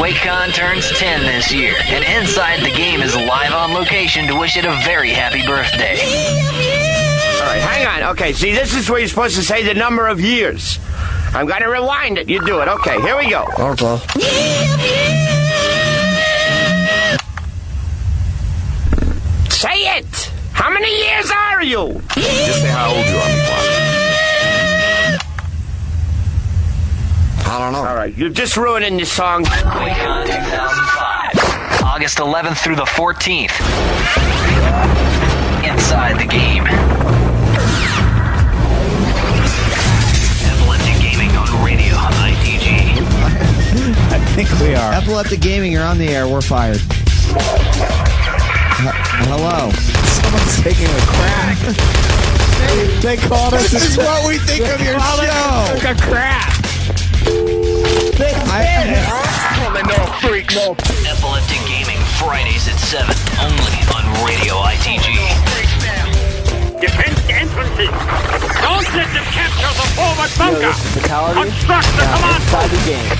QuakeCon turns 10 this year, and Inside the Game is live on location to wish it a very happy birthday. All right, hang on. Okay, see, this is where you're supposed to say the number of years. I'm going to rewind it. You do it. Okay, here we go. Okay. Say it! How many years are you? Just say how old you are, meanwhile. I don't know. All right, you're just ruining the song. QuakeCon 2005, August 11th through the 14th. Inside the Game. Epileptic Gaming on radio on ITG. I think we are. Epileptic Gaming, you're on the air. We're fired. Hello. Someone's taking a crap. They called us. This is what we think of your show. Took a crap. Epileptic Gaming, Fridays at 7, only on radio ITG. Defend the entrances. Don't let them capture the forward bunker. Construct the command post. The game.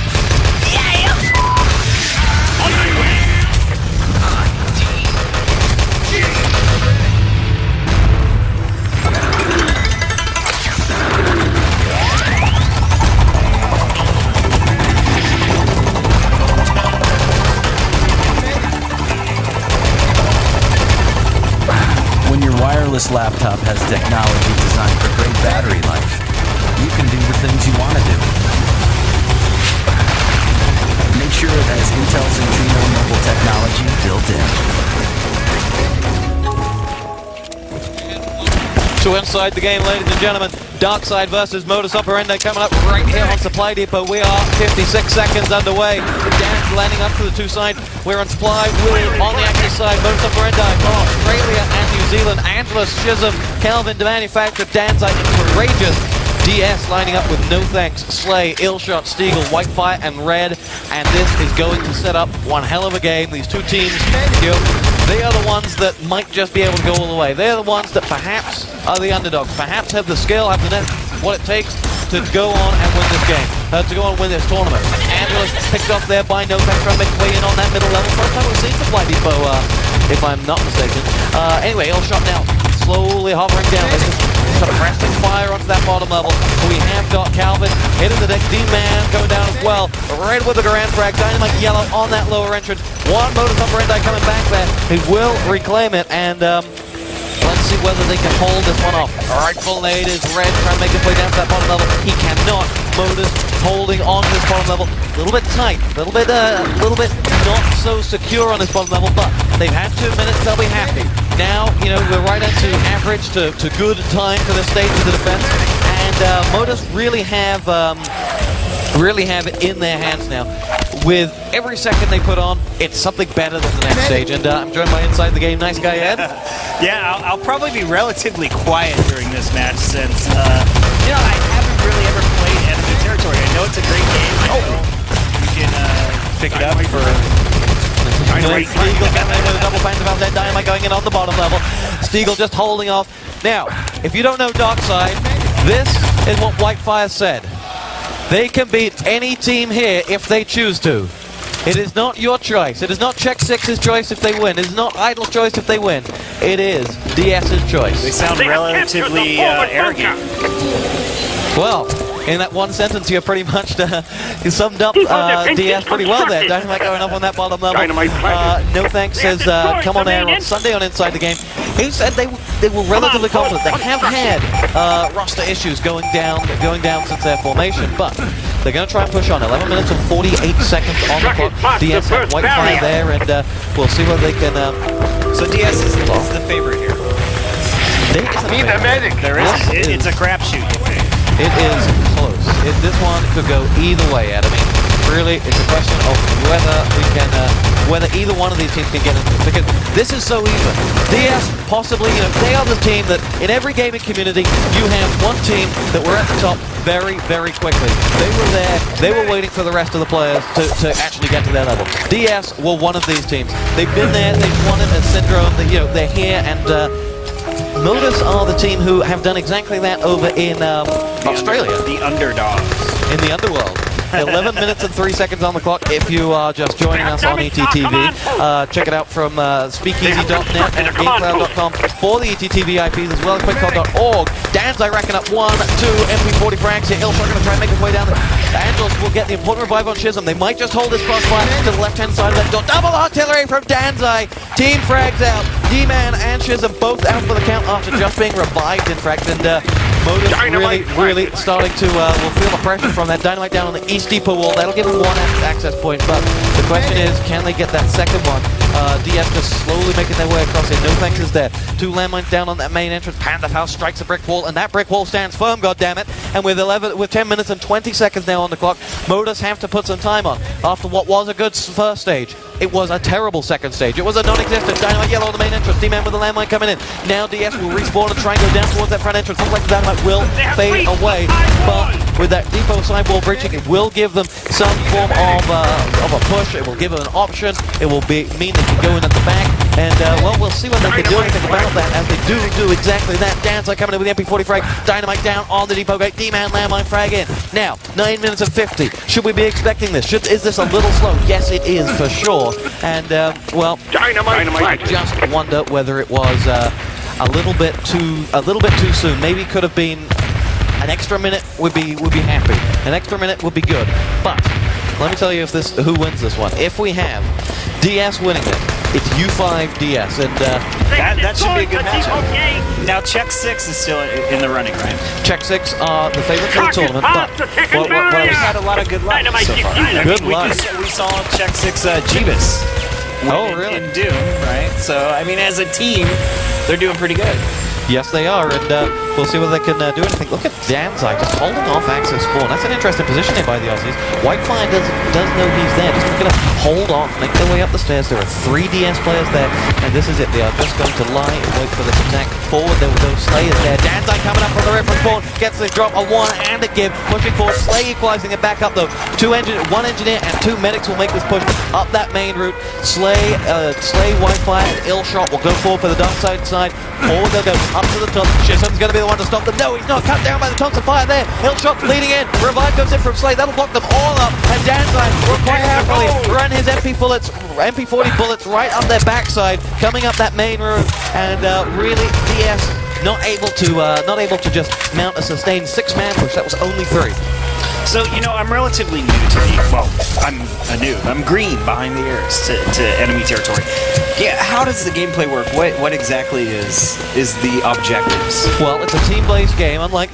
On my way. When your wireless laptop has technology designed for great battery life, you can do the things you want to do. Make sure it has Intel Centrino mobile technology built in. To Inside the Game, ladies and gentlemen. DarkSide versus Modus Operandi coming up right here on Supply Depot. We are 56 seconds underway. Dan's landing up to the two side. We're on Supply. We're on the active side. Modus Operandi from Australia and New Zealand. Angela Chisholm, Calvin to manufacture. Dan's courageous. DS lining up with No Thanks, Slay, Illshot, Stiegel, Whitefire, and Red. And this is going to set up one hell of a game. These two teams, they are the ones that might just be able to go all the way. They're the ones that perhaps are the underdogs, perhaps have the skill, have the net, what it takes to go on and win this game, to go on and win this tournament. Angela's picked off there by No Thanks, trying to make way in on that middle level. First time we've seen Supply Depot, if I'm not mistaken. Anyway, Illshot now slowly hovering down. They're just sort of resting fire onto that bottom level. We have got Calvin hitting the deck. D-Man going down as well. Red with the Grand Frag. Dynamite Yellow on that lower entrance. One Modus Operandi coming back there. He will reclaim it, and let's see whether they can hold this one off. Rightful Nade is Red trying to make his way down to that bottom level. He cannot. Modus holding on to this bottom level. A little bit tight. A little bit not so secure on this bottom level, but they've had 2 minutes. They'll be happy. Now, you know, we're right into average to good time for this stage of the defense, and Modus really have it in their hands now. With every second they put on, it's something better than the next stage. And I'm joined by Inside the Game nice guy Ed. Yeah, I'll probably be relatively quiet during this match since, you know, I haven't really ever played Enemy Territory. I know it's a great game. I know you can pick it up for... Stiegel coming in with a double phantom out there. Dynamite going in on the bottom level. Stiegel just holding off. Now, if you don't know DarkSide, this is what Whitefire said. They can beat any team here if they choose to. It is not your choice. It is not Check 6's choice if they win. It is not Idle's choice if they win. It is DS's choice. They sound relatively arrogant. Well, in that one sentence, you pretty much you summed up DS pretty well there. Dynamite going up on that bottom level. No Thanks says, come on air on Sunday on Inside the Game. He said they were relatively confident. They have had roster issues going down since their formation, but they're going to try and push on. 11 minutes and 48 seconds on the clock. DS have Whitefire there, and we'll see whether they can... So DS is the favorite here. There is. It's a crapshoot. It is close. This one could go either way, Ed. I mean, really, it's a question of whether we can, whether either one of these teams can get into this, because this is so even. DS possibly, you know, they are the team that in every gaming community you have one team that were at the top very, very quickly. They were there. They were waiting for the rest of the players to actually get to their level. DS were one of these teams. They've been there. They've won it as Syndrome. You know, they're here and. Modus are the team who have done exactly that over in Australia. The underdogs. In the underworld. 11 minutes and 3 seconds on the clock if you are just joining us on ETTV. Check it out from speakeasy.net and gamecloud.com for the ETTV IPs as well as QuakeCon.org. DarkSide racking up 1, 2 MP40 frags here. Ilshot going to try and make his way down there. Angelos will get the important revive on Shizm. They might just hold this crossfire to the left-hand side of that door. Double artillery from DarkSide. Team frags out. D-Man and Shizm both out for the count after just being revived, in fact. And Modus really starting to will feel the pressure from that dynamite down on the East Depot wall. That'll give him one access point, but the question is, can they get that second one? DS just slowly making their way across it. No thanks is there. 2 landmines down on that main entrance. Pantherfaust strikes a brick wall, and that brick wall stands firm, goddammit. And with 10 minutes and 20 seconds now on the clock, Modus have to put some time on. After what was a good first stage, it was a terrible second stage. It was a non-existent dynamite yellow on the main entrance. D-Man with the landmine coming in. Now DS will respawn and try and go down towards that front entrance. Looks like the dynamite will fade away, but with that depot sidewall breaching, it will give them some form of a push. It will give them an option. It will mean they can go in at the back, and well, we'll see when they can do anything about that, as they do exactly that. DarkSide coming in with the MP40 frag. Dynamite down on the depot gate. D-Man landmine frag in. Now 9 minutes and 50. Should we be expecting this? Is this a little slow? Yes, it is for sure. And well, I just wonder whether it was a little bit too soon. Maybe it could have been an extra minute. Would be happy. An extra minute would be good. But let me tell you who wins this one. If we have DS winning it, it's U5 DS, and that should be a good matchup. Now, Czech 6 is still in the running, right? Czech 6 are the favorites for the tournament, but we've had a lot of good luck so far. Good luck. We saw Czech 6 Jeebus. Really? In Doom, right? So, I mean, as a team, they're doing pretty good. Yes, they are, and we'll see whether they can do anything. Look at DarkSide just holding off access spawn. That's an interesting position here by the Aussies. Whitefire does know he's there. Just going to hold off, make their way up the stairs. There are 3 DS players there, and this is it. They are just going to lie and wait for this attack forward. There will go Slay is there. DarkSide coming up from the rear from spawn, gets the drop, a 1 and a give, pushing forward. Slay equalizing it back up though. 1 engineer and 2 medics will make this push up that main route. Slay, Whitefire, and Illshot will go forward for the DarkSide side. Forward they'll go up to the top. Shizm's going to be the one to stop them. No, he's not. Cut down by the Thompson fire there. Illshot leading in. Revive goes in from Slay. That'll block them all up. And DarkSide will quite happily run his MP40 bullets right up their backside, coming up that main route. And really, DS not able to just mount a sustained 6-man push. That was only 3. So, you know, I'm relatively new to I'm a noob. I'm green behind the ears to enemy territory. Yeah, how does the gameplay work? What exactly is the objectives? Well, it's a team-based game, unlike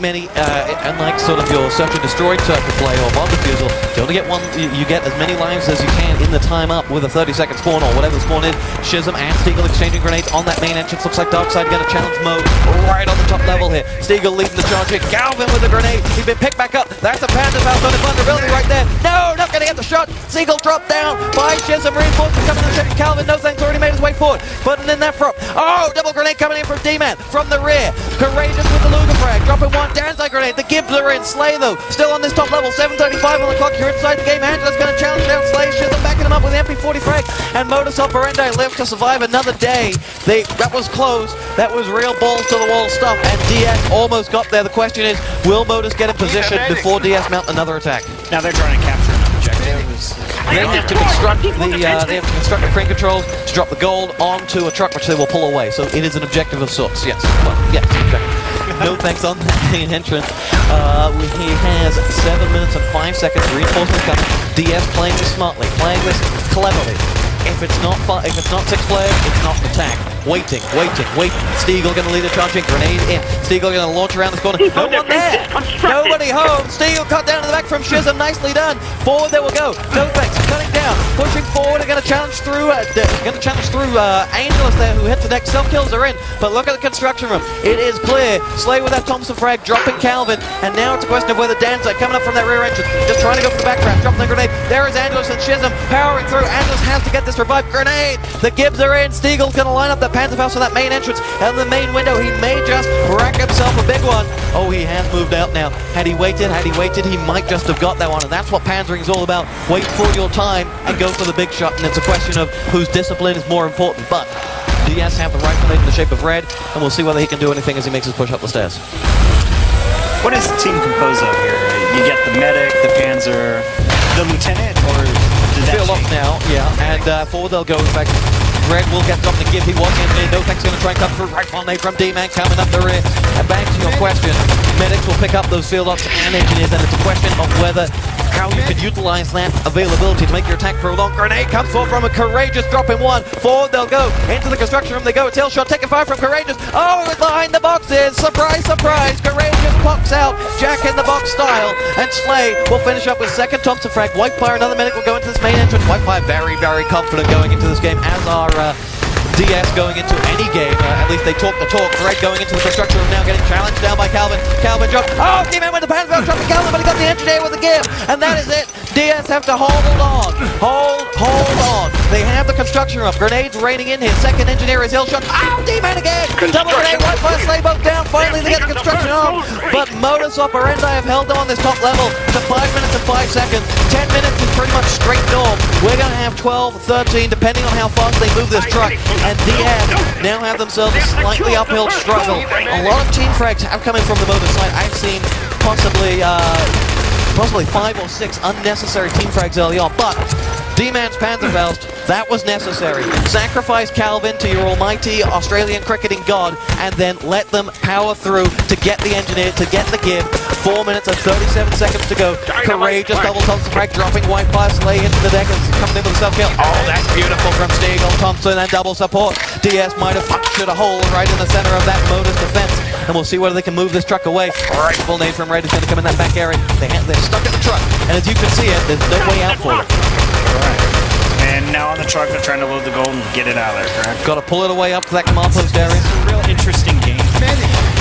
sort of your search and destroy type of play or bomb defusal. You only get one. You get as many lives as you can in the time up with a 30-second spawn or whatever the spawn is. Shizm and Steagle exchanging grenades on that main entrance. Looks like DarkSide going to challenge mode right on the top level here. Steagle leading the charge here. Galvin with a grenade. He's been picked back up. That's a Pantherfaust on the vulnerability right there. No, not going to get the shot. Steagle dropped down by Shizm. Reinforcements coming in the second. Calvin, no thanks, already made his way forward. Putting in that front. Oh, double grenade coming in from D-Man from the rear. Courageous with the Luger frag. Dropping 1 DarkSide grenade. The Gibbs are in. Slay though, still on this top level. 7:35 on the clock. You're inside the game. Angela's going to challenge down Slay. Shizm backing him up with the MP40 frag. And Modus Operandi lives to survive another day. That was close. That was real balls to the wall stuff. And DS almost got there. The question is, will Modus get in position before DS mount another attack? Now they're trying to capture an objective. They have to construct the crane controls to drop the gold onto a truck, which they will pull away. So it is an objective of sorts. Yes. Well, yes, exactly. No thanks on that main entrance. He has 7 minutes and 5 seconds. Reinforcements coming. DS playing this smartly, playing this cleverly. If it's not 6 players, it's not an attack. Waiting. Steagle going to lead a charging grenade in. Steagle going to launch around the corner. No one there. Nobody home. Steagle cut down to the back from Shizm. Nicely done. Forward they will go. No thanks. Cutting down. Pushing forward. They're going to challenge through. Angelus there, who hit the deck. Self kills are in. But look at the construction room. It is clear. Slay with that Thompson frag, dropping Calvin. And now it's a question of whether DarkSide coming up from that rear entrance, just trying to go for the background, dropping the grenade. There is Angelus and Shizm powering through. Angelus has to get this revived grenade. The Gibbs are in. Steagle's going to line up the Pantherfaust for that main entrance and the main window. He may just rack himself a big one. Oh, he has moved out now. Had he waited, he might just have got that one. And that's what panzering is all about. Wait for your time and go for the big shot. And it's a question of whose discipline is more important. But DS have the rifle made in the shape of red, and we'll see whether he can do anything as he makes his push up the stairs. What is the team composed of here? You get the medic, the panzer, the lieutenant, or did that Field off change? now, yeah, and forward they'll go. In fact, Red will get something to give. He was engineered. No thanks going to try and come through. Right on there from D-Man coming up the rear. And back to your question, medics will pick up those field ops and engineers, and it's a question of whether how you can utilize that availability to make your attack prolonged. Grenade comes forward from a Courageous, dropping one. Forward they'll go. Into the construction room they go. Tail shot taking fire from Courageous. Oh, it's behind the boxes. Surprise, surprise. Courageous pops out. Jack in the box style. And Slay will finish up with second Thompson frag. Whitefire, another medic will go into this main entrance. Whitefire very, very confident going into this game, as are DS going into any game. At least they talk the talk. Red going into the construction room now, getting challenged down by Calvin. Calvin dropped. Oh, D-Man with the Panzer dropping Calvin, but he got the engineer with the give. And that is it. DS have to hold on. Hold on. They have the construction room. Grenades raining in here. Second engineer is Hillshot. Oh, D-Man again. Double grenade. Whitefire, Slay both down. Finally they get the construction on. But Modus Operandi have held on this top level to 5 minutes and 5 seconds. 10 minutes is pretty much straight norm. We're going to have 12, 13, depending on how fast they move this truck. And DS now have themselves a slightly uphill struggle. A lot of team frags have come in from the Modus side. I've seen possibly 5 or 6 unnecessary team frags early on, but D-Man's Panzerfaust, that was necessary. Sacrifice Calvin to your almighty Australian cricketing god, and then let them power through to get the engineer, to get the give. 4 minutes and 37 seconds to go. Courageous double Thompson frag, dropping Whitefire, Slay into the deck and coming in with a self-kill. Oh, that's beautiful from Stiegel, Thompson, and double support. DS might have punctured a hole right in the center of that Modus defense, and we'll see whether they can move this truck away. Rifle nade from Red is going to come in that back area. They're stuck in the truck, and as you can see it, there's no way out for it. And now on the truck, they're trying to load the gold and get it out of there, correct? Got to pull it away up to that command post area. It's a real interesting game.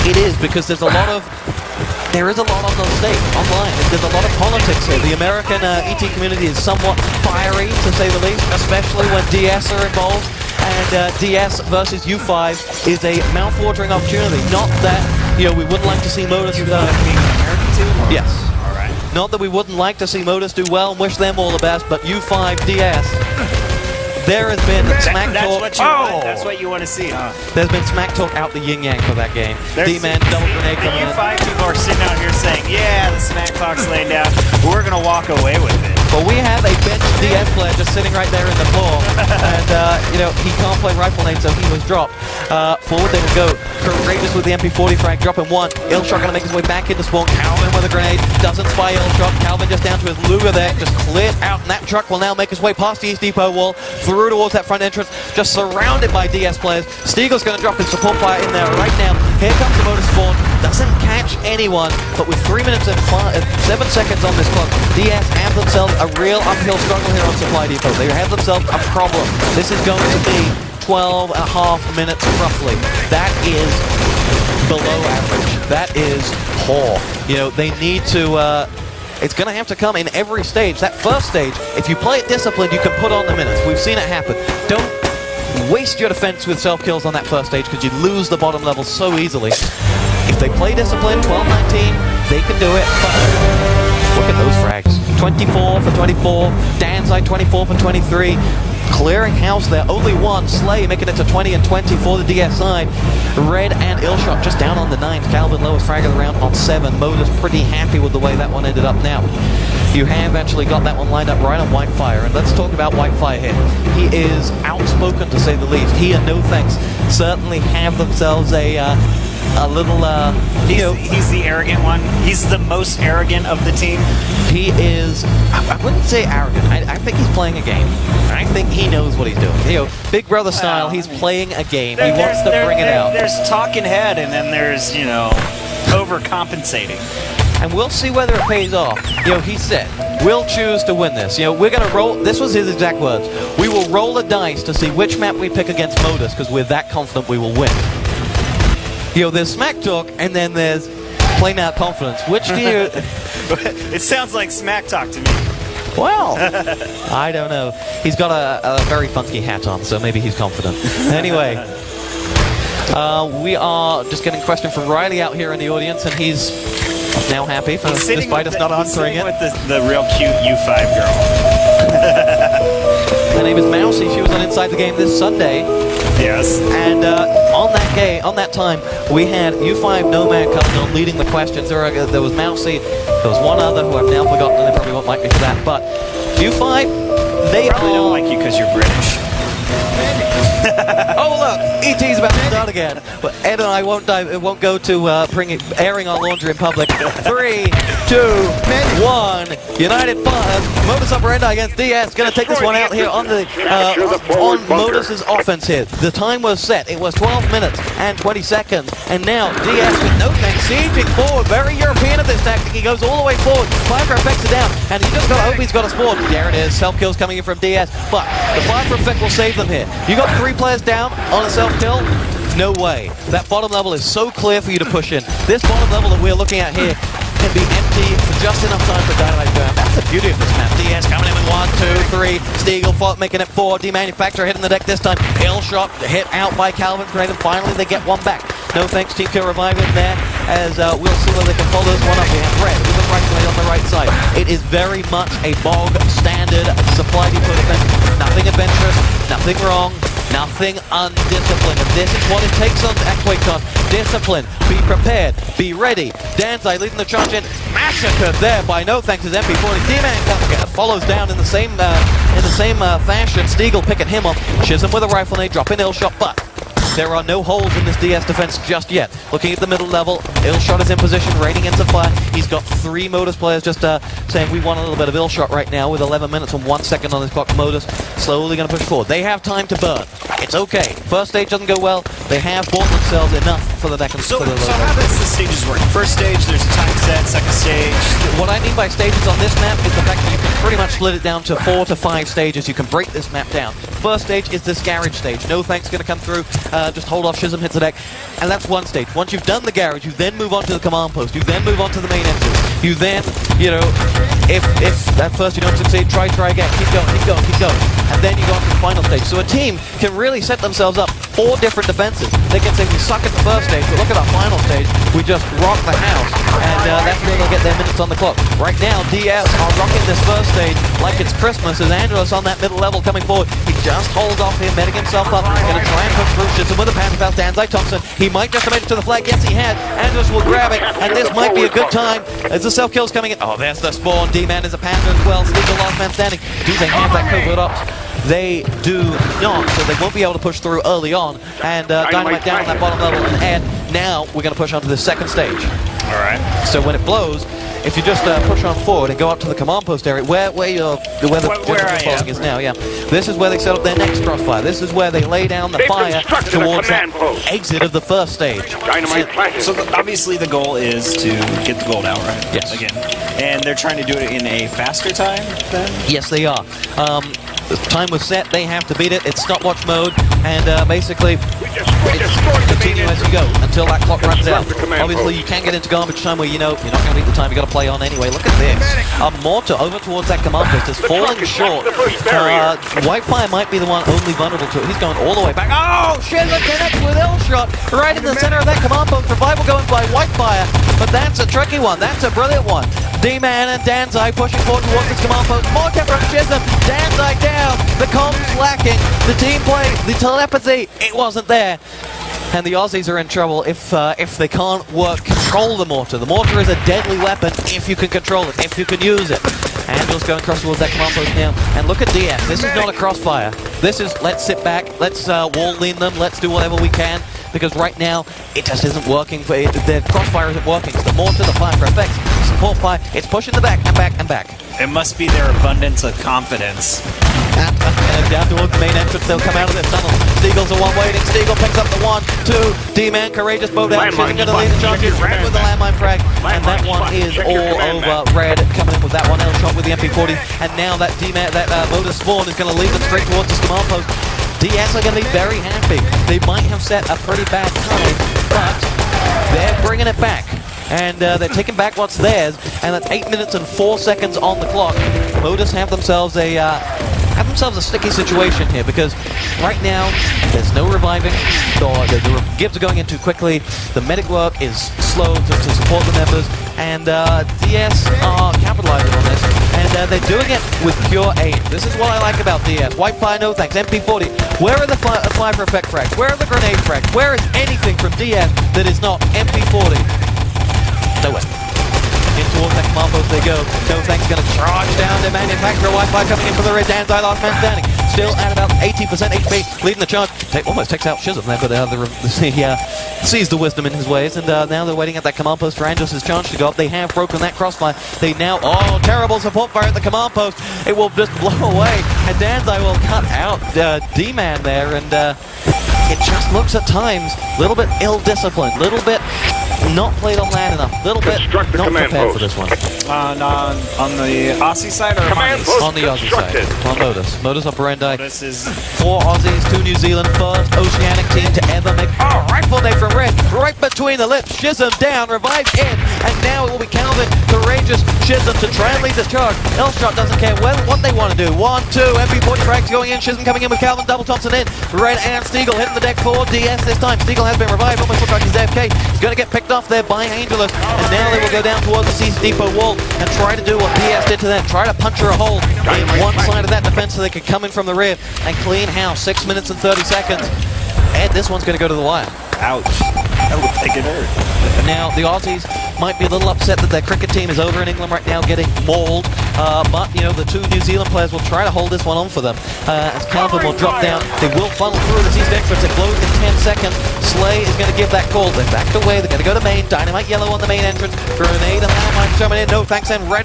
It is, because there is a lot on the stake online. There's a lot of politics here. The American ET community is somewhat fiery, to say the least, especially when DS are involved. And DS versus U5 is a mouth-watering opportunity. Not that, we wouldn't like to see Modus being an American team? Yes. Not that we wouldn't like to see Modus do well and wish them all the best, but U5 DS, there has been smack talk. That's what you want to see, huh? There's been smack talk out the yin-yang for that game. D-Man double grenade coming in. U5 people are sitting out here saying, yeah, the smack talk's laying down. We're going to walk away with it. But we have a bench DS player just sitting right there in the floor. And, he can't play rifle nade, so he was dropped. Forward they will go. Courageous with the MP40 frag, dropping one. Illshot going to make his way back into spawn. Calvin with a grenade. Doesn't spy Illshot. Calvin just down to his Luger there. Just cleared out. And that truck will now make his way past the East Depot wall. Through towards that front entrance. Just surrounded by DS players. Stiegel's going to drop his support fire in there right now. Here comes the Modus spawn. Doesn't catch anyone. But with 3 minutes and 7 seconds on this clock, DS have themselves a real uphill struggle here on Supply Depot. They have themselves a problem. This is going to be 12 and a half minutes roughly. That is below average. That is poor. They need to, it's going to have to come in every stage. That first stage, if you play it disciplined, you can put on the minutes. We've seen it happen. Don't waste your defense with self-kills on that first stage because you lose the bottom level so easily. If they play disciplined, 12-19, they can do it. But look at those frags. 24 for 24, DarkSide 24 for 23. Clearing house there, only one. Slay making it to 20 and 20 for the DS side. Red and Illshot just down on the 9th. Calvin lowest frag of the round on 7. Modus pretty happy with the way that one ended up now. You have actually got that one lined up right on Whitefire, and let's talk about Whitefire here. He is outspoken, to say the least. He and No Thanks certainly have themselves a little, He's the arrogant one. He's the most arrogant of the team. He is, I wouldn't say arrogant. I think he's playing a game. I think he knows what he's doing. Big Brother style, he's playing a game. He wants to bring it out. There's talking head, and then there's, overcompensating. And we'll see whether it pays off. He said, we'll choose to win this. We're going to roll, this was his exact words, we will roll the dice to see which map we pick against Modus, because we're that confident we will win. There's smack talk, and then there's plain out confidence. Which do you... It sounds like smack talk to me. Well, I don't know. He's got a very funky hat on, so maybe he's confident. Anyway, we are just getting a question from Riley out here in the audience, and he's now happy, despite us not answering it. With the real cute U5 girl. Her name is Mousy. She was on Inside the Game this Sunday. Yes. And on that time, we had U5 Nomad coming on, leading the questions. There was Mousy, there was one other who I've now forgotten, and they probably won't like me for that. But U5, they don't like you because you're British. Oh look, ET's about to start again. But Ed and I won't go to airing our laundry in public. 3, 2, 1. United Modus Operandi against DS. Going to take this one out here on the on Modus's offense here. The time was set. It was 12 minutes and 20 seconds. And now DS with no thanks, sieging forward. Very European at this tactic. He goes all the way forward. Fire effects are down, and he just got to hope he's got a spawn. There it is. Self kills coming in from DS, but the fire effect will save them here. You got 3 players down on a self-kill? No way. That bottom level is so clear for you to push in. This bottom level that we're looking at here can be empty for just enough time for Dynamite to go out. That's the beauty of this map. DS coming in with 1, 2, 3. Stiegel making it 4. Demanufacturer hitting the deck this time. Ill shot hit out by Calvin's Grenade, and finally they get one back. No thanks, Team Kill reviving there, as we'll see whether they can follow this one up. We have Red with the right blade on the right side. It is very much a bog standard supply depot defense. Nothing adventurous, nothing wrong, nothing undisciplined. And this is what it takes on at QuakeCon. Discipline, be prepared, be ready. DarkSide leading the charge in. Massacred there by no thanks to MP40. D-Man follows down in the same fashion. Stiegel picking him off. Chisholm with a rifle nade, dropping ill shot, but there are no holes in this DS defense just yet. Looking at the middle level, Illshot is in position, raining in some fire. He's got 3 Modus players just saying we want a little bit of Illshot right now with 11 minutes and 1 second on his clock. Modus slowly going to push forward. They have time to burn. It's okay. First stage doesn't go well. They have bought themselves enough for the second. So how does the stages work? First stage, there's a time set. Second stage. What I mean by stages on this map is the fact that you can pretty much split it down to 4 to 5 stages. You can break this map down. First stage is this garage stage. No thanks going to come through. Just hold off. Chisholm hits the deck, and that's one stage. Once you've done the garage, you then move on to the command post. You then move on to the main entrance. You then, you know, if at first you don't succeed, try again. Keep going. And then you go on to the final stage. So a team can really set themselves up 4 different defenses. They can say we suck at the first stage, but look at our final stage. We just rock the house, and that's where they'll get their minutes on the clock. Right now, DS are rocking this first stage like it's Christmas, as Angelus on that middle level coming forward. He just holds off here, medic himself up. Going to try and push through. Chisholm with a pants about DarkSide Thompson. He might just have made it to the flag. Yes, he had. Angelus will grab it, and this might be a good time as the self-kill's coming in. Oh, there's the spawn. D-Man is a panda as well. Stiegel last man standing. Do they have that covert ops? They do not, so they won't be able to push through early on. And Dynamite down on that bottom level, and now we're going to push on to the second stage. All right. So when it blows, if you just push on forward and go up to the command post area, where the closing is now, yeah. This is where they set up their next crossfire. This is where they lay down the fire towards that exit of the first stage. So obviously the goal is to get the gold out, right? Yes. Again. And they're trying to do it in a faster time then? Yes, they are. The time was set, they have to beat it. It's stopwatch mode, and basically continue as you go until that clock runs out. Obviously, you can't get into garbage time where you know you're not going to beat the time. You've got to play on anyway. Look at this. A mortar over towards that command post is falling short. Whitefire might be the one only vulnerable to it. He's going all the way back. Oh, Shiza connects with Illshot right in the center of that command post. Revival going by Whitefire, but that's a tricky one. That's a brilliant one. D-Man and DarkSide pushing forward towards this command post. More temper from Chisholm. DarkSide down. The comms lacking. The team play. The telepathy. It wasn't there. And the Aussies are in trouble if they can't control the mortar. The mortar is a deadly weapon if you can control it, if you can use it. Angel's going across towards that command post now. And look at DS. This is not a crossfire. This is let's sit back. Let's wall lean them. Let's do whatever we can. Because right now, it just isn't working. The crossfire isn't working. It's the mortar, the fire for effects, support fire. It's pushing the back and back and back. It must be their abundance of confidence. And down towards the main entrance, they'll come out of this tunnel. Stiegel's the one waiting. Stiegel picks up the 1, 2. D-Man, courageous bow down. She's going to lead the charges. Red with the landmine frag. And that one is all over. Red coming in with that one. L-shot with the MP40. And now that D-Man, that Modus spawn is going to lead them straight towards this command post. DS are going to be very happy. They might have set a pretty bad time, but they're bringing it back. And they're taking back what's theirs, and that's 8 minutes and 4 seconds on the clock. Modus have themselves a sticky situation here, because right now there's no reviving. The gives are going in too quickly. The medic work is slow to support the members, and DS are capitalizing on this. and they're doing it with pure aim. This is what I like about DS. Whitefire, no thanks. MP40. Where are the fly for effect frags? Where are the grenade frags? Where is anything from DS that is not MP40? Nowhere. In towards that command post they go. No thanks, going to charge down the manufacturer. Wi-Fi coming in for the red. DarkSide, last man standing. Still at about 80% HP, leading the charge. Almost takes out Shizm there, but sees the wisdom in his ways, and now they're waiting at that command post for Angelos' charge to go up. They have broken that crossfire. They now, terrible support fire at the command post. It will just blow away, and DarkSide will cut out D-Man there, and it just looks at times a little bit ill-disciplined, little bit not played on land enough, little bit not prepared for this one. On the Aussie side or on the Aussie side, on Modus Operandi. This is 4 Aussies, 2 New Zealand, first Oceanic team to ever make rifle nade from red, right between the lips. Shizm down, revives in, and now it will be Calvin, courageous Shizm to try and lead this charge. Elshot doesn't care what they want to do. 1, 2, MP40 frags going in. Shizm coming in with Calvin, double Thompson in. Red and Stiegel hitting the deck for DS this time. Stiegel has been revived, almost looks like he's AFK. He's going to get picked off there by Angelos, and now they will go down towards the Seas Depot wall and try to do what DS did to them. Try to puncture a hole in one side of that defense so they could come in from the rear and clean house. 6 minutes and 30 seconds. And this one's going to go to the wire. Ouch. That looked like it hurt. Now, the Aussies might be a little upset that their cricket team is over in England right now getting mauled, but, you know, the 2 New Zealand players will try to hold this one on for them. As Calvin will drop down, they will funnel through the East entrance. It blows in 10 seconds. Slay is going to give that call. They're backed away. They're going to go to main. Dynamite yellow on the main entrance. Grenade and landmine coming in. No thanks, and red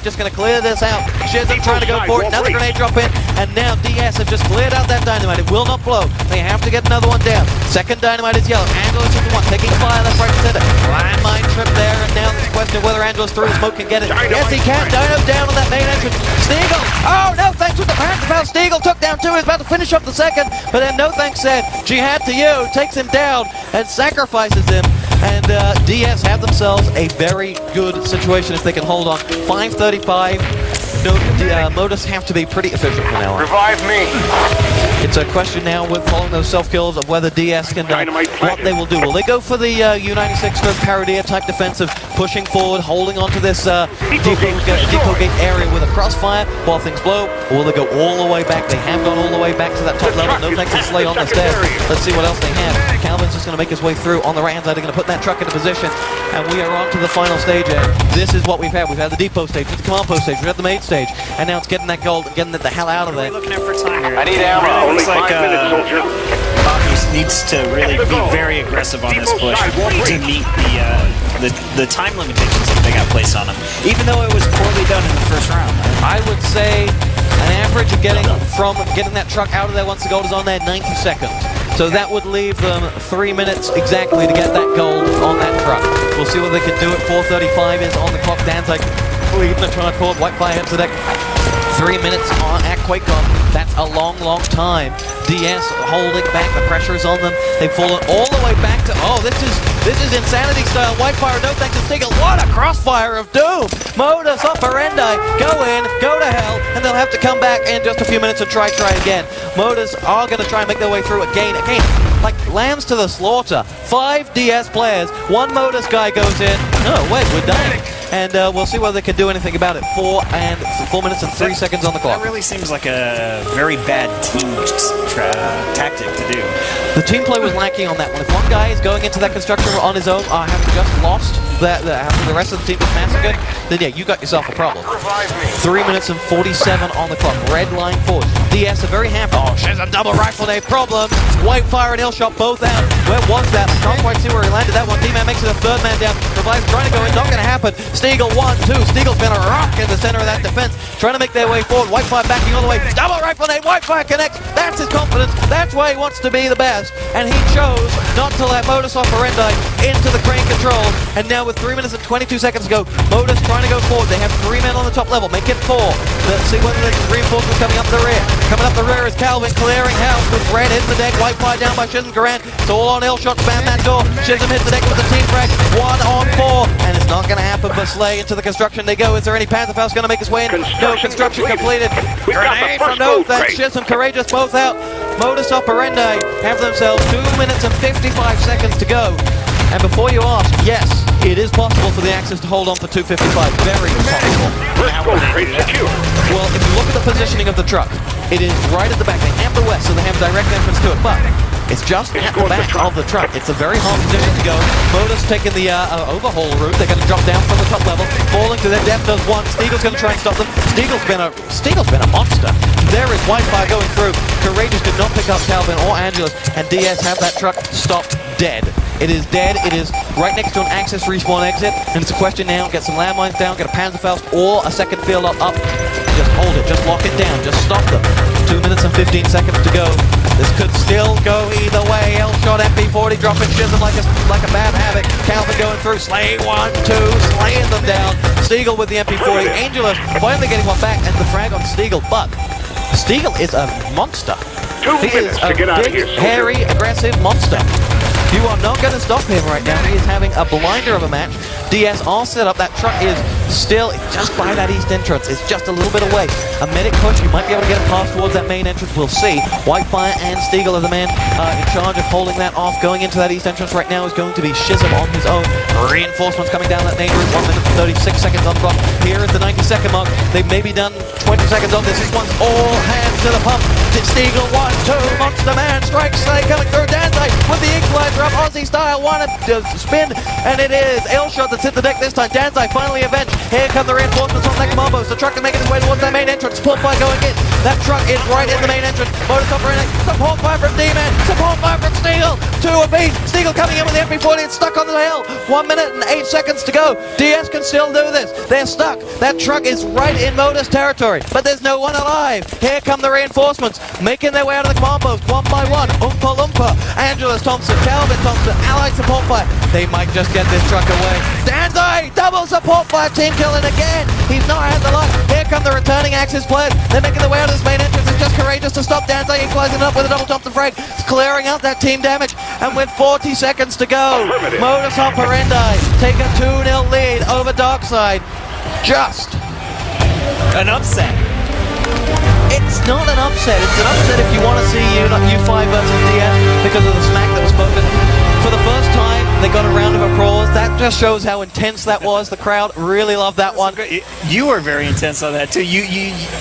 just going to clear this out. Shizm trying to go for it. Another grenade drop in, and now DS have just cleared out that dynamite. It will not blow. They have to get another one down. Second dynamite is yellow. Angelos is the one taking fire left, right, and center. Landmine trip there, and now there's a question of whether Angelos through the smoke can get it. Yes, he can. Dino down on that main entrance. Stiegel. Oh, no thanks with the Panther Foul. Stiegel took down 2. He's about to finish up the second, but then no thanks said. Jihad to you. Takes him down and sacrifices him. And DS have themselves a very good situation if they can hold on. 5:35. Modus have to be pretty efficient from now on. Revive me. It's a question now with following those self-kills of whether DS can, what they will do. Will they go for the U96 Parodia type defensive, pushing forward, holding onto this depot gate area with a crossfire while things blow, or will they go all the way back? They have gone all the way back to that top level. No thanks to Slay on the stairs. Let's see what else they have. Calvin's just going to make his way through on the right-hand side. They're going to put that truck into position, and we are on to the final stage here. This is what we've had. We've had the depot stage, the command post stage, we've had the main stage, and now it's getting that gold and getting it the hell out of there. Looking out for time here. I need ammo. Looks like 5 minutes, soldier. Modus needs to really be very aggressive on this push to meet the time limitations that they got placed on him, even though it was poorly done in the first round. I would say an average of getting that truck out of there once the gold is on there, 90 seconds. So that would leave them 3 minutes exactly to get that gold on that truck. We'll see what they can do. At 4:35 is on the clock. Dan's like leading the charge forward. Whitefire hits the deck. 3 minutes at QuakeCon. That's a long, long time. DS holding back. The pressure is on them. They've fallen all the way back to. Oh, this is insanity style. Whitefire, no thanks to Stiegel. What a crossfire of doom! Modus Operandi. Go in, go to hell, and they'll have to come back in just a few minutes and try again. Modus are going to try and make their way through again, like lambs to the slaughter. 5 DS players. 1 Modus guy goes in. Oh wait, we're done. And we'll see whether they can do anything about it. 4 minutes and 3 seconds on the clock. That really seems like a very bad team tactic to do. The team play was lacking on that one. If one guy is going into that construction on his own, having just lost after the rest of the team was massacred, then yeah, you got yourself a problem. 3 minutes and 47 on the clock. Red line forward. DS are very happy. Oh, she's a double rifle nade problem. Whitefire and Hillshot both out. Where was that? I can't quite see where he landed that one. D-Man makes it a 3rd man down. Revive's trying to go in. Not going to happen. Stiegel 1, 2. Stiegel's been a rock in the center of that defense. Trying to make their way forward. Whitefire backing all the way. Double rifle nade. Whitefire connects. That's his confidence. That's why he wants to be the best. And he chose not to let Modus Operandi into the crane control. And now with 3 minutes and 22 seconds to go, Modus trying to go forward. They have 3 men on the top level. Make it 4. Let's see whether the reinforcements coming up the rear. Coming up the rear is Calvin clearing house with red hitting the deck. Whitefire down by Shizm Garand. It's all on Hillshot. Spam that door. Shizm hits the deck with the team frag. 1 on 4. And it's not going to happen for Slay. Into the construction they go. Is there any Panther Faust going to make his way in? No, construction completed. Grenade from no thanks. Shizm Courageous both out. Modus Operandi have themselves 2 minutes and 55 seconds to go. And before you ask, yes, It is possible for the Axis to hold on for 255. Very possible. Let's go, pretty secure. Well, if you look at the positioning of the truck, it is right at the back. They have the west, so they have direct entrance to it, but it's just at the back of the truck. It's a very hard position to go. Modus taking the overhaul route. They're going to drop down from the top level, falling to their death. Does one. Steagle's going to try and stop them. Steagle's been a monster. There is Wi-Fi going through. Courageous did not pick up Calvin or Angelus, and DS have that truck stopped dead. It is dead. It is right next to an Axis respawn exit, and it's a question now: get some landmines down, get a Panzerfaust or a second field up. Just hold it. Just lock it down. Just stop them. 2 minutes and 15 seconds to go. This could still go either way. L-shot MP40 dropping Chisholm like a bad habit. Calvin going through. Slay 1, 2, slaying them down. Stiegel with the MP40. Angelus finally getting one back, and the frag on Stiegel. But Stiegel is a monster. 2 He is minutes a to get out of big, here, soldier. hairy, aggressive monster. You are not going to stop him right now. He is having a blinder of a match. DS all set up. That truck is still just by that east entrance. It's just a little bit away. A medic push. You might be able to get a pass towards that main entrance. We'll see. Whitefire and Stiegel are the man in charge of holding that off. Going into that east entrance right now is going to be Chisholm on his own. Reinforcements coming down that main route. 1 minute and 36 seconds on the clock. Here at the 90-second mark. They've maybe done 20 seconds on this. This one's all hands to the pump. Stiegel 1, 2. Monster Man strikes. Coming through. DarkSide with the equalizer up. Aussie style. One spin. And it is L-shot that's hit the deck this time. DarkSide finally avenged. Here come the reinforcements on that Combos. The truck is making its way towards that main entrance. Support fire going in. That truck is right in the main entrance. Modus Operandi. Support fire from D-Man. Support fire from Stiegel. 2 of B. Stiegel coming in with the MP40. It's stuck on the hill. 1 minute and 8 seconds to go. DS can still do this. They're stuck. That truck is right in Modus territory. But there's no one alive. Here come the reinforcements. Making their way out of the combos. One by one. Oompa Loompa. Angelus Thompson. Calvin Thompson. Allied support fire. They might just get this truck away. DarkSide. Double support fire. Team killing again. He's not had the luck. Here come the returning Axis players. They're making their way out of this main entrance. It's just Courageous to stop DarkSide, equalizing it up with a double Thompson frag. It's clearing out that team damage. And with 40 seconds to go, Modus Operandi take a 2-0 lead over DarkSide. Just An upset. It's not an upset. It's an upset if you want to see U5 versus DS because of the smack that was spoken. For the first time, they got a round of applause. That just shows how intense that was. The crowd really loved that one. You were very intense on that too.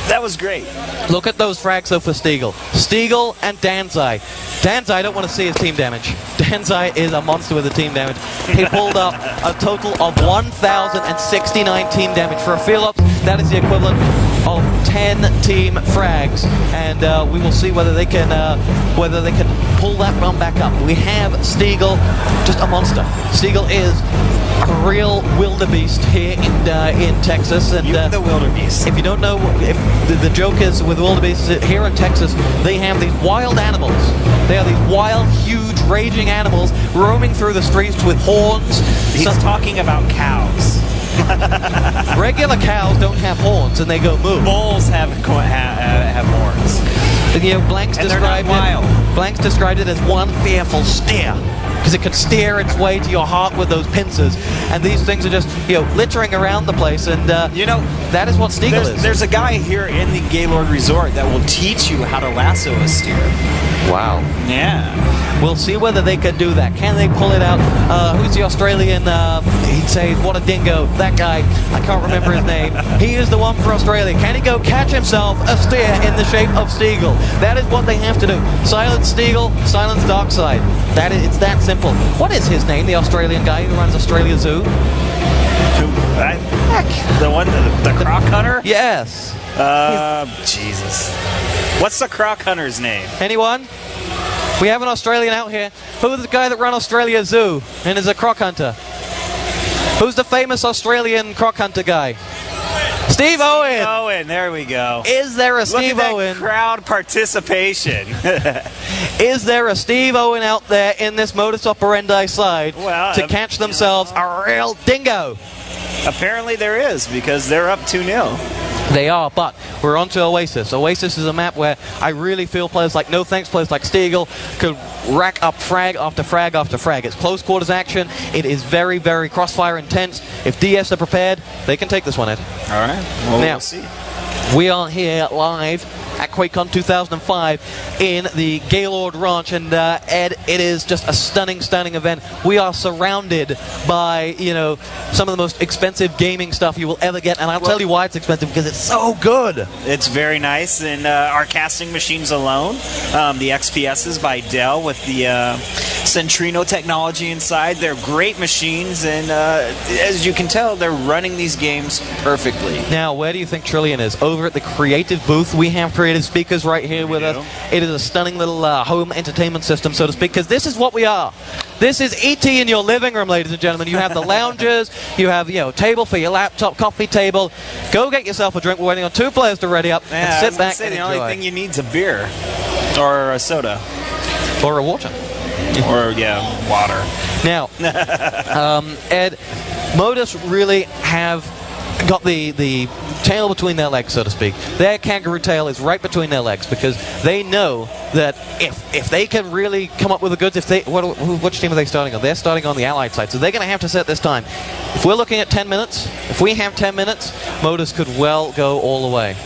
That was great. Look at those frags though for Stiegel. Stiegel and DarkSide. DarkSide, I don't want to see his team damage. DarkSide is a monster with the team damage. He pulled up a total of 1,069 team damage. For a field ops, that is the equivalent of 10 team frags, and we will see whether they can pull that run back up. We have Stiegel, just a monster. Stiegel is a real wildebeest here in Texas, and the wildebeest. If you don't know, if the joke is with wildebeest here in Texas, they have these wild animals. They are these wild, huge, raging animals roaming through the streets with horns. He's talking about cows. Regular cows don't have horns, and they go moo. Bulls have horns. And, you know, Blanks described it as one fearful steer, because it could steer its way to your heart with those pincers. And these things are just, littering around the place. And that is what Stiegel is. There's a guy here in the Gaylord Resort that will teach you how to lasso a steer. Wow. Yeah. We'll see whether they can do that. Can they pull it out? Who's the Australian? He'd say, what a dingo. That guy. I can't remember his name. He is the one for Australia. Can he go catch himself a steer in the shape of Stiegel? That is what they have to do. Silence Stiegel, silence DarkSide. It's that simple. What is his name, the Australian guy who runs Australia Zoo? The one, the croc hunter? Yes. Jesus. What's the croc hunter's name? Anyone? We have an Australian out here. Who's the guy that runs Australia Zoo and is a croc hunter? Who's the famous Australian croc hunter guy? Steve Owen. Owen, there we go. Is there a Steve Owen? Look at that crowd participation. Is there a Steve Owen out there in this Modus Operandi side to catch themselves a real dingo? Apparently there is, because they're up 2-0. They are, but we're on to Oasis. Oasis is a map where I really feel players like No Thanks, players like Stiegel could rack up frag after frag after frag. It's close quarters action. It is very, very crossfire intense. If DS are prepared, they can take this one, Ed. All right. Well, now, we'll see. We are here live at QuakeCon 2005 in the Gaylord Ranch. And Ed, it is just a stunning event. We are surrounded by, you know, some of the most expensive gaming stuff you will ever get, and I'll tell you why it's expensive, because it's so good. It's very nice, and our casting machines alone, the XPSs by Dell with the Centrino technology inside, they're great machines, and as you can tell, they're running these games perfectly. Now, where do you think Trillian is? Over at the creative booth. We have creative speakers right here with us. It is a stunning little home entertainment system, so to speak, because this is what we are. This is ET in your living room, ladies and gentlemen. You have the loungers, you have, you know, table for your laptop, coffee table. Go get yourself a drink. We're waiting on 2 players to ready up and sit back and enjoy. The only thing you need is a beer or a soda or a water. Or, yeah, water. Now, Ed, Modus really have got the tail between their legs, so to speak. Their kangaroo tail is right between their legs, because they know that if they can really come up with the goods, which team are they starting on? They're starting on the Allied side, so they're going to have to set this time. If we're looking at 10 minutes, if we have 10 minutes, Modus could well go all the way.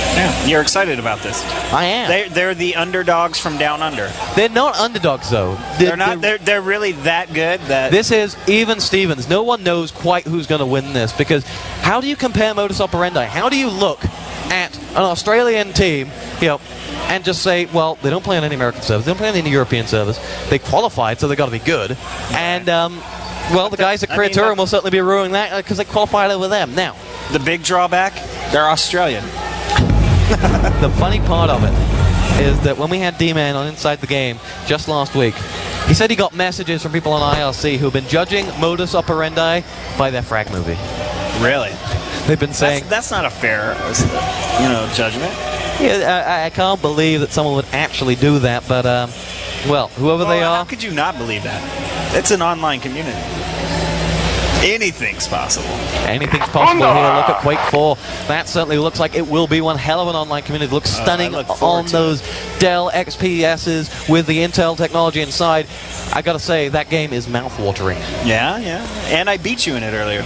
Yeah, you're excited about this. I am. They're the underdogs from down under. They're not underdogs, though. They're really that good. That this is even Stevens. No one knows quite who's going to win this, because how do you compare Modus Operandi? How do you look at an Australian team, you know, and just say, well, they don't play on any American servers, they don't play on any European servers, they qualified, so they got to be good, and well, the guys at Creatorum will certainly be ruining that because they qualified over them. Now, the big drawback, they're Australian. The funny part of it is that when we had D-Man on Inside the Game just last week, he said he got messages from people on IRC who have been judging Modus Operandi by their frag movie. Really? They've been saying... That's not a fair, judgment. Yeah, I can't believe that someone would actually do that, but, well, whoever they are... How could you not believe that? It's an online community. Anything's possible. Anything's possible here. Look at Quake 4. That certainly looks like it will be one hell of an online community. It looks stunning on those Dell XPSs with the Intel technology inside. I gotta say, that game is mouth-watering. Yeah. And I beat you in it earlier.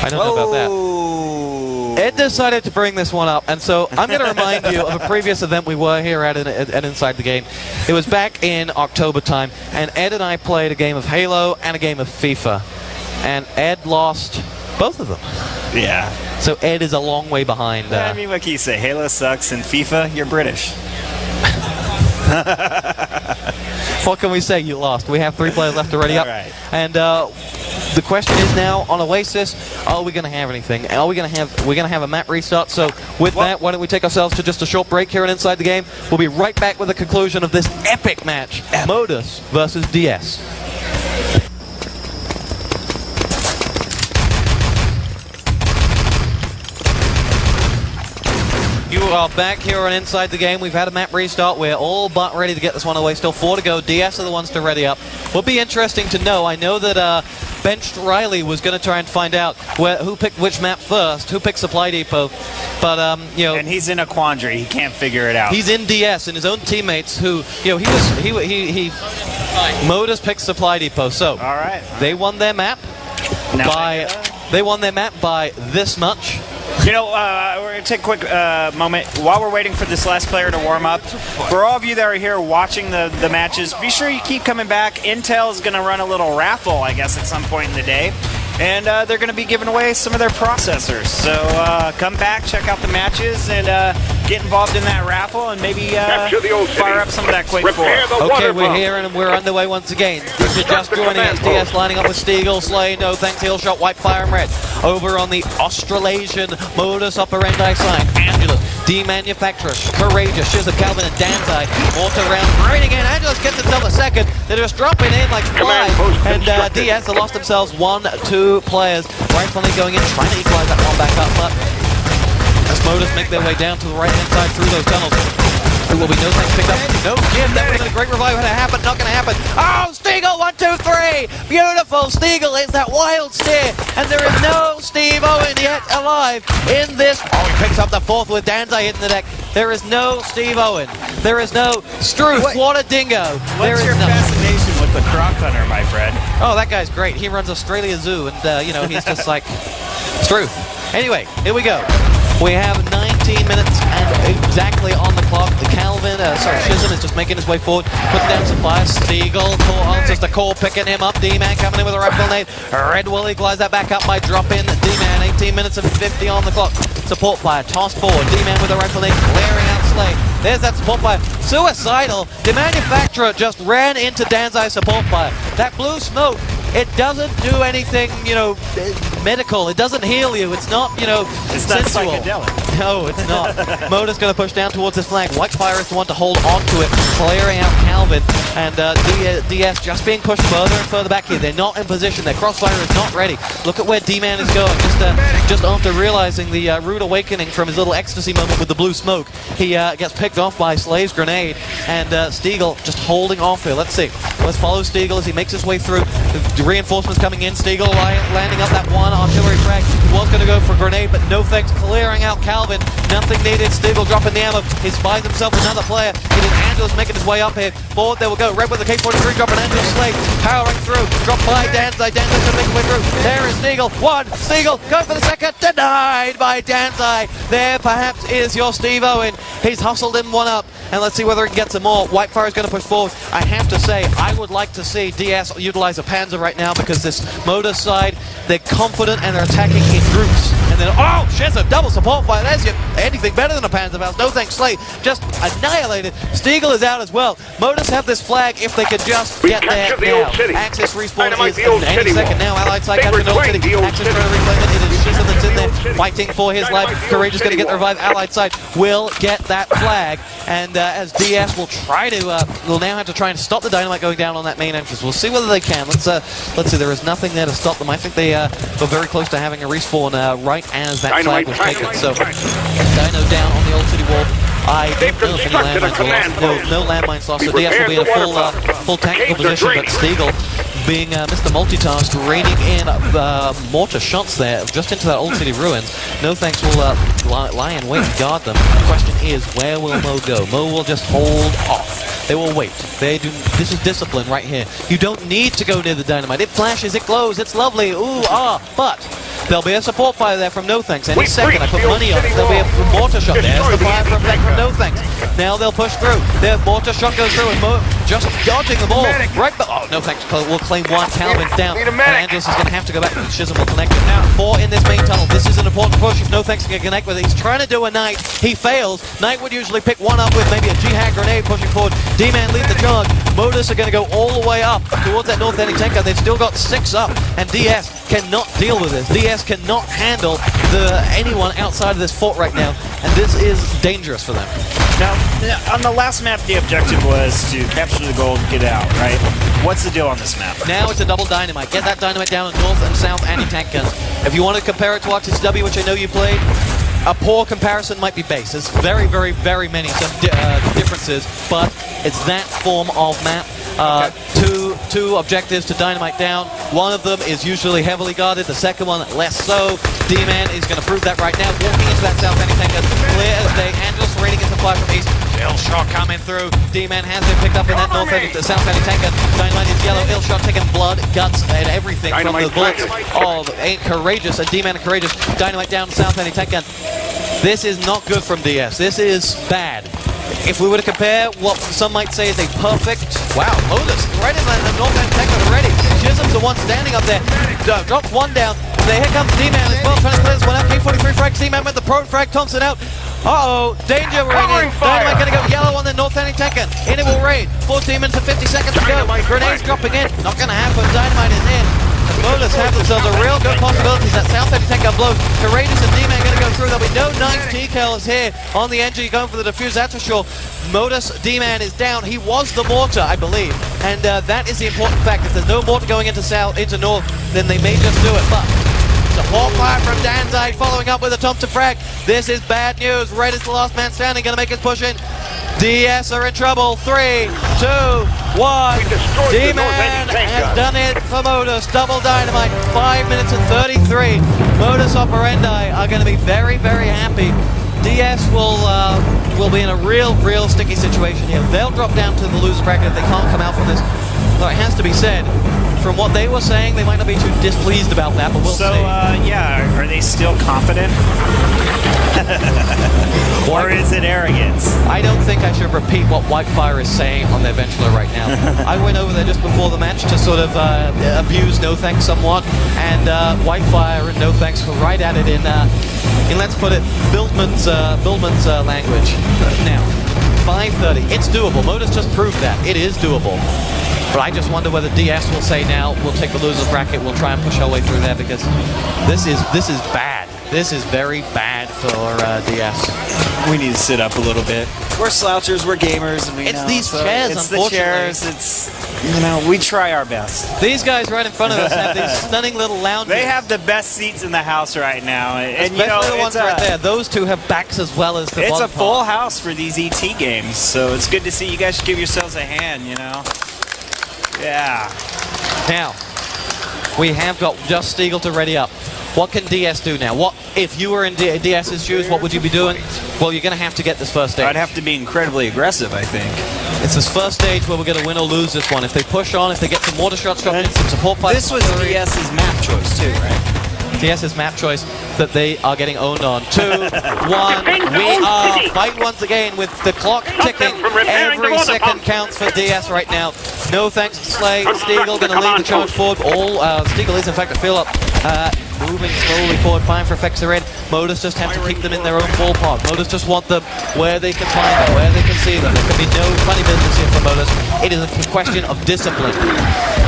I don't know about that. Ed decided to bring this one up, and so I'm going to remind you of a previous event we were here at Inside the Game. It was back in October time, and Ed and I played a game of Halo and a game of FIFA. And Ed lost both of them. Yeah. So Ed is a long way behind. I mean, what can you say? Halo sucks, and FIFA, you're British. What can we say? You lost. We have 3 players left to ready up. Right. And the question is now, on Oasis, are we going to have anything? Are we going to have? We're going to have a map restart. So with that, why don't we take ourselves to just a short break here and Inside the Game? We'll be right back with the conclusion of this epic match: Modus versus DS. You are back here on Inside the Game. We've had a map restart. We're all but ready to get this one away. Still 4 to go. DS are the ones to ready up. Will be interesting to know. I know that Benched Riley was going to try and find out who picked which map first, who picked Supply Depot. But, you know... And he's in a quandary. He can't figure it out. He's in DS, and his own teammates who, you know, he Modus picked Supply Depot. So, all right. They won their map They won their map by this much. You know, we're going to take a quick moment. While we're waiting for this last player to warm up, for all of you that are here watching the matches, be sure you keep coming back. Intel is going to run a little raffle, I guess, at some point in the day. And they're going to be giving away some of their processors. So come back, check out the matches, and get involved in that raffle, and maybe fire up some of that Quake 4. Okay, we're here, and we're underway once again. If you're just joining us, DS lining up with Stiegel, Slay, No Thanks, Hillshot, White, Fire, and Red. Over on the Australasian Modus Operandi side, Angelus, D-Manufacturer, Courageous, Shizza, Calvin, and DarkSide. Auto round right again. Angelus gets himself a second. They're just dropping in like flies. And DS have lost themselves 1-2 players. Rightfully going in, trying to equalize that one back up. But as Modus make their way down to the right-hand side through those tunnels, there will be No Thanks picked up. No Jim. That would have been a great revive had it happened. Not going to happen. Oh, Stiegel, 1, 2, 3. Beautiful. Stiegel is that wild steer. And there is no Steve Owen yet alive in this. Oh, he picks up the 4th with Danzai hitting the deck. There is no Steve Owen. There is no Struth. What a dingo. What's your fascination with the Croc Hunter, my friend? Oh, that guy's great. He runs Australia Zoo, and, you know, he's just like Struth. Anyway, here we go. We have 19 18 minutes and exactly on the clock. Shizm is just making his way forward, putting down supplies. Steagle answers the call, picking him up. D-Man coming in with a rifle nade. Red will equalize that back up by dropping D-Man. 18 minutes and 50 on the clock. Support player tossed forward. D-Man with a rifle nade, clearing out Slay. There's that support player. Suicidal. The manufacturer just ran into DarkSide support player. That blue smoke, it doesn't do anything, medical. It doesn't heal you. It's not, It's sensual. not psychedelic. No, it's not. Modus going to push down towards his flank. Whitefire is the one to hold on to it, clearing out Calvin. And DS just being pushed further and further back here. They're not in position. Their crossfire is not ready. Look at where D-Man is going. Just after realizing the rude awakening from his little ecstasy moment with the blue smoke, he gets picked off by Slay's grenade. And Steagle just holding off here. Let's see. Let's follow Steagle as he makes his way through. The reinforcements coming in. Steagle landing up that one artillery frag. He was going to go for a grenade, but no thanks. Clearing out Calvin. Nothing needed. Steagle dropping the ammo. He spies himself another player. It is Angelus making his way up here. Forward there we go. Red with the K-43 dropping Angelus Slay. Powering through. Dropped by DarkSide. DarkSide's going to make his way through. There is Steagle. One. Steagle going for the second. Denied by DarkSide. There perhaps is your Steve Owen. He's hustled him one up. And let's see whether he can get some more. Whitefire is going to push forward. I have to say, I would like to see DS utilize a Panzer right now because this Modus side, they're confident and they're attacking in groups. And then, oh, Shizm, double support fire. There's your anything better than a Panzerfaust. No thanks, Slay. Just annihilated. Steagle is out as well. Modus have this flag if they could just get there now. Access respawn is any second now. Allied side comes to Old City. Access trying to reclaim it. It is Shizm that's in there fighting for his life. Courageous going to get the revive. Allied side will get that flag. And as DS will try to, will now have to try and stop the dynamite going down on that main entrance. We'll see whether they can. Let's see. There is nothing there to stop them. I think they were very close to having a respawn right as that flag was taken. So Dino down on the Old City wall. I don't know if any landmines were lost. No landmines lost. So DS will be in a full tactical position, but Steagle, being Mr. Multitask, raining in mortar shots there just into that Old City ruins. No thanks will lie and wait and guard them. The question is, where will Mo go? Mo will just hold off. They will wait. They do. This is discipline right here. You don't need to go near the dynamite. It flashes, it glows, it's lovely. Ooh, but there'll be a support fire there from No Thanks. Any second, I put money on it. There'll be a mortar shot. There's the fire from No Thanks. Now they'll push through. Their mortar shot goes through, and Mo just dodging the ball. Right, but oh, No Thanks will claim one. Calvin's down, and Angelus is going to have to go back. Shizm will connect it now. 4 in this main tunnel. This is an important push. If No Thanks can connect with it, he's trying to do a Knight. He fails. Knight would usually pick one up with maybe a Jihad grenade pushing forward. D-Man lead the charge. Modus are going to go all the way up towards that north ending tanker. They've still got 6 up, and DS cannot deal with this. DS cannot handle anyone outside of this fort right now, and this is dangerous for them. Now, on the last map, the objective was to capture the gold and get out, right? What's the deal on this map? Now it's a double dynamite. Get that dynamite down on north and south anti-tank guns. If you want to compare it to RTCW, which I know you played, a poor comparison might be base. There's very, very, very many differences, but it's that form of map. Two objectives to dynamite down. One of them is usually heavily guarded, the second one less so. D-Man is going to prove that right now. Walking into that south ending tanker, clear as day. Angelus raining into fire from east. Illshot coming through. D-Man has been picked up in that south ending tanker. Dynamite is yellow. Illshot taking blood, guts, and everything from the bullets of Courageous. And D-Man and Courageous. Dynamite down south ending tanker. This is not good from DS. This is bad. If we were to compare what some might say is a perfect... Wow, Modus right in the north end tanker already. Shizm's the one standing up there. Drops one down. Here comes D-Man as well, trying to clear this one out. K-43 frag. D-Man with the pro frag. Thompson out. Uh-oh, danger raining. Dynamite going to go yellow on the north ending tanker. In it will raid. 14 minutes and 50 seconds to go. Grenades dropping in. Not going to happen. Dynamite is in. Modus have themselves a real good possibilities. That south ending tanker blows. Courageous and D-Man going to go through. There'll be no nice TKs here on the NG going for the defuse, that's for sure. Modus, D-Man is down. He was the mortar, I believe. And that is the important fact. If there's no mortar going into north, then they may just do it. But support fire from DarkSide following up with a Thompson frag. This is bad news. Red is the last man standing, going to make his push in. DS are in trouble. 3, 2, 1. D-Man has done it for Modus. Double dynamite. 5 minutes and 33. Modus Operandi are going to be very, very happy. DS will be in a real sticky situation here. They'll drop down to the loser bracket if they can't come out from this. Though it has to be said, from what they were saying, they might not be too displeased about that, but we'll see. Yeah, are they still confident? Or is it arrogance? I don't think I should repeat what Whitefire is saying on their Venturer right now. I went over there just before the match to sort of abuse No Thanks somewhat, and Whitefire and No Thanks were right at it in let's put it, Bildman's language. Now, 5:30, it's doable. Modus just proved that. It is doable. But I just wonder whether DS will say now, we'll take the loser's bracket, we'll try and push our way through there, because this is bad. This is very bad for DS. We need to sit up a little bit. We're slouchers, we're gamers, and it's these chairs, it's unfortunately. the chairs, it's, we try our best. These guys right in front of us have these stunning little lounges. They have the best seats in the house right now. And especially the ones right there. Those two have backs as well as the It's bottom a full part. house for these ET games, so it's good to see. You guys should give yourselves a hand, Yeah. Now, we have got just Stiegel to ready up. What can DS do now? What if you were in DS's shoes, what would you be doing? Well, you're going to have to get this first stage. I'd have to be incredibly aggressive, I think. It's this first stage where we're going to win or lose this one. If they push on, if they get some mortar shots dropped in, some support fights. This was DS's map choice too, right? DS's map choice that they are getting owned on. 2, 1, we are fighting once again with the clock ticking. Every second counts for DS right now. No Thanks to Slay. Stiegel going to lead the charge forward. Stiegel is in fact a fill-up. Moving slowly forward, fine for effects are in. Modus just have to keep them in their own ballpark. Modus just want them where they can find them, where they can see them. There can be no funny business here for Modus. It is a question of discipline.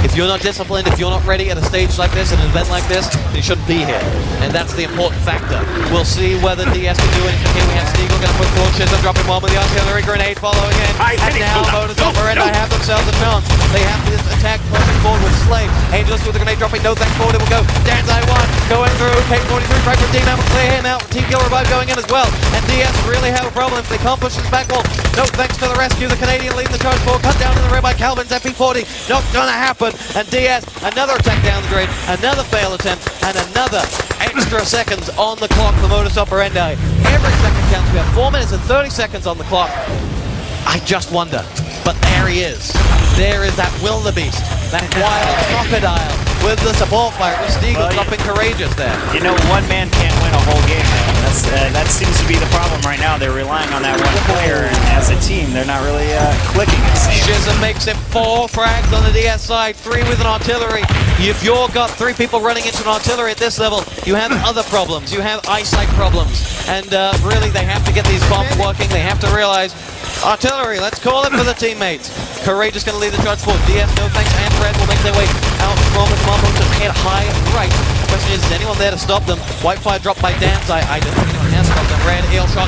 If you're not disciplined, if you're not ready at a stage like this, an event like this, then you shouldn't be here. And that's the important factor. We'll see whether DS can do anything here. We have Stiegel going to put forward Chisholm, dropping one with the artillery grenade following in. And now Modus Operandi have themselves a chance. They have this attack pushing forward with Slay. Angels with the grenade dropping, No Thanks forward, it will go. DarkSide 1 going through, Kate 43 right for D-Man will clear him out. Team Kill Revive going in as well. And DS really have a problem if they can't push this back wall. No Thanks for the rescue. The Canadian leading the charge forward, cut down in the rear by Calvin's MP40. Not gonna happen. And DS, another attack down the drain, another fail attempt, and another extra seconds on the clock for Modus Operandi. Every second counts. We have 4 minutes and 30 seconds on the clock. I just wonder. But there he is. There is that wildebeest, that wild crocodile with the support fire. With Stiegel dropping courageous there. One man can't win a whole game. That seems to be the problem right now. They're relying on that one player, and as a team, they're not really clicking, it seems. Chisholm makes it 4 frags on the DS side, 3 with an artillery. If you've got 3 people running into an artillery at this level, you have other problems. You have eyesight problems. And really, they have to get these bombs working. They have to realize, artillery, let's call it for the teammates. Courageous going to lead the charge forward. DS, No Thanks, and Red will make their way out from the command post and head high right. The question is anyone there to stop them? Whitefire dropped by DarkSide. I don't think anyone has stopped them. Red,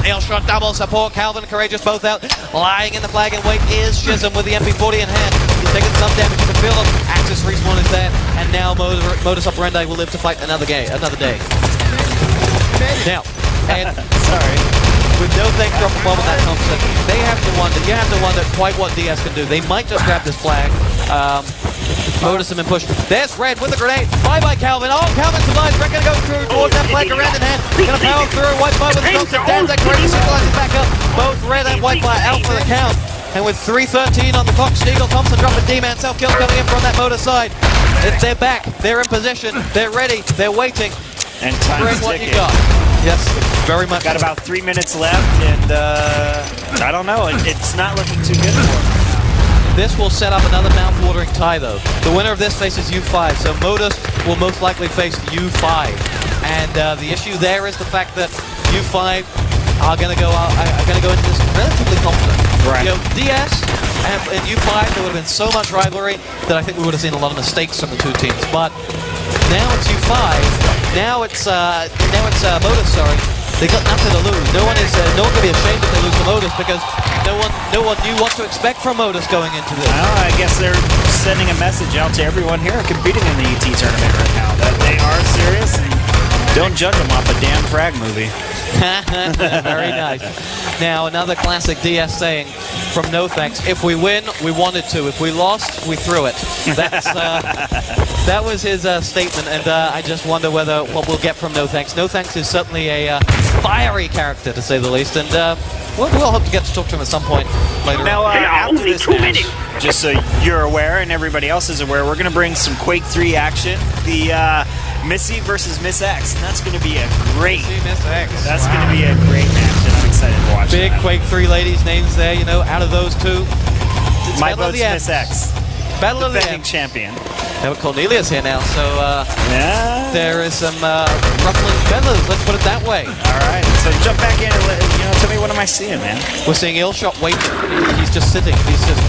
ale-shot, double support. Calvin and Courageous both out. Lying in the flag and wait is Chisholm with the MP40 in hand. He's taking some damage to the field. Axis respawn is there. And now Modus Operandi will live to fight another day. Now, and sorry. With No Thanks dropping bomb in that Thompson, you have to wonder quite what DS can do. They might just grab this flag. Modus have been pushed. There's Red with the grenade. Bye-bye, Calvin. Oh, Calvin survives. Red gonna go through towards that flag around in hand. Gonna power through. Whitefire with the Thompson. DarkSide Courageous synchronizes back up. Both Red and Whitefire out for the count. And with 3:13 on the clock, Stiegel, Thompson dropping D-Man. Self-kill coming in from that Modus side. If they're back, they're in position, they're ready, they're waiting. And time's what you ticking. got. Yes, very much. Got about 3 minutes left, and I don't know. It's not looking too good for them. This will set up another mouth-watering tie, though. The winner of this faces U5, so Modus will most likely face U5. And the issue there is the fact that U5 are going to go into this relatively confident. Right. DS and U5, there would have been so much rivalry that I think we would have seen a lot of mistakes from the two teams. But now it's U5. Now it's Modus. Sorry, they got nothing to lose. No one can be ashamed if they lose to Modus because no one knew what to expect from Modus going into this. I guess they're sending a message out to everyone here competing in the ET tournament right now that they are serious and don't judge them off a damn frag movie. Very nice. Now another classic DS saying from No Thanks: if we win, we wanted to. If we lost, we threw it. That's that was his statement, and I just wonder what we'll get from No Thanks. No Thanks is certainly a fiery character, to say the least, and we'll hope to get to talk to him at some point later. Now, on. after this match, just so you're aware and everybody else is aware, we're going to bring some Quake 3 action. The Missy versus Miss X, and that's going to be a great. Miss X. That's going to be a great match, and I'm excited to watch. Big that. Quake 3 ladies' names there. You know, out of those two, it's My Battle of vote's the Miss X. Battle of the Defending champion. Now Cornelia's here now, so Yeah. there is some ruffling feathers. Let's put it that way. All right. So jump back in and tell me what am I seeing, man? We're seeing Illshot waiting. He's just sitting. He's just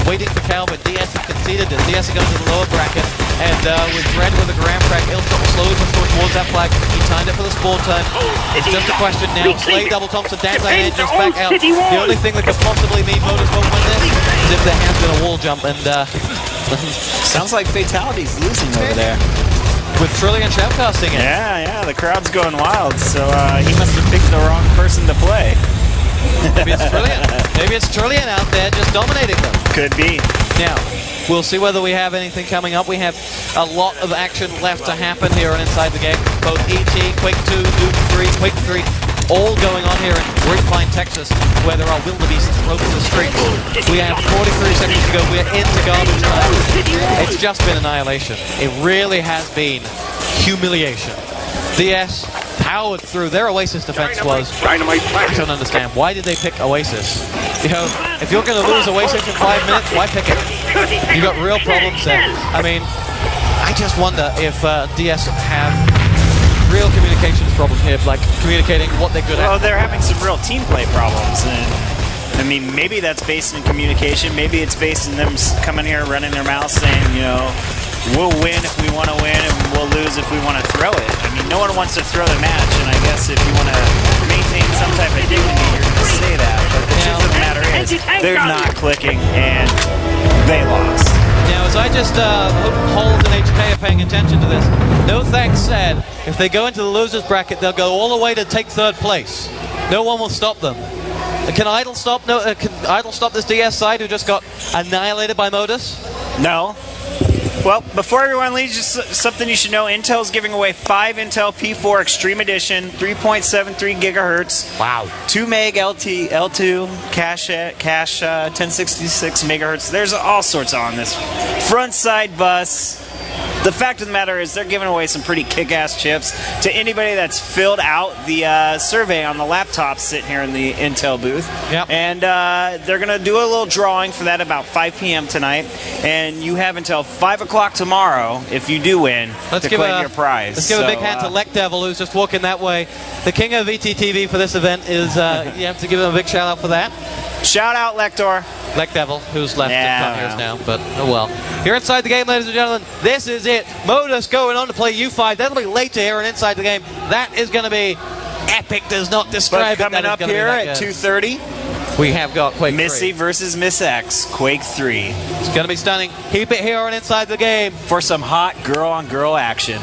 waiting for Calvin. DS has conceded it. DS goes to the lower bracket. And with Red with a gram crack, Illshot will slowly push towards that flag. He timed it for the spawn time. It's just a question now. Slay double Thompson, DarkSide just back out. The only thing that could possibly mean Modus won't win this is if there has been a wall jump. And sounds like Fatality's losing over there. With Trillian shoutcasting it. Yeah, the crowd's going wild, so he must have picked the wrong person to play. Maybe it's Trillian. Maybe it's Trillian out there just dominating them. Could be. Now, we'll see whether we have anything coming up. We have a lot of action left to happen here on Inside the Game. Both ET, Quake 2, Doom 3, Quake 3, all going on here in Grapevine, Texas, where there are wildebeests roaming the streets. We have 43 seconds to go. We're into garbage time. It's just been annihilation. It really has been humiliation. DS powered through. Their Oasis defense was, I don't understand. Why did they pick Oasis? You know, if you're going to lose Oasis in 5 minutes, why pick it? You got real problems there. I mean, I just wonder if DS have real communications problem here, like communicating what they're good at. Well, they're having some real team play problems, and I mean, maybe that's based in communication. Maybe it's based in them coming here, running their mouth, saying, you know, we'll win if we want to win, and we'll lose if we want to throw it. I mean, no one wants to throw the match, and I guess if you want to maintain some type of dignity, you're going to say that. But the truth of the matter is, they're not clicking, and they lost. Now, as I just hope Hold and HK are paying attention to this, no thanks said. If they go into the losers bracket, they'll go all the way to take third place. No one will stop them. Can Idle stop? No. Can Idle stop this DS side who just got annihilated by Modus? No. Well, before everyone leaves, just something you should know. Intel's giving away 5 Intel P4 Extreme Edition, 3.73 gigahertz. Wow. 2 meg L2 cache 1066 megahertz. There's all sorts on this front side bus. The fact of the matter is they're giving away some pretty kick-ass chips to anybody that's filled out the survey on the laptop sitting here in the Intel booth. Yep. And they're going to do a little drawing for that about 5 p.m. tonight. And you have until 5 o'clock tomorrow, if you do win, to claim your prize. Let's give a big hand to Lek Devil, who's just walking that way. The king of VTTV for this event is, you have to give him a big shout-out for that. Shout out, Lector. Lek Devil, who's left Conyers now, but oh well. Here Inside the Game, ladies and gentlemen, this is it. Modus going on to play U5. That'll be later here on Inside the Game. That is going to be epic. Does not describe but coming it. up here at 2:30, we have got Quake Missy 3 versus Miss X, Quake 3. It's going to be stunning. Keep it here on Inside the Game for some hot girl-on-girl action.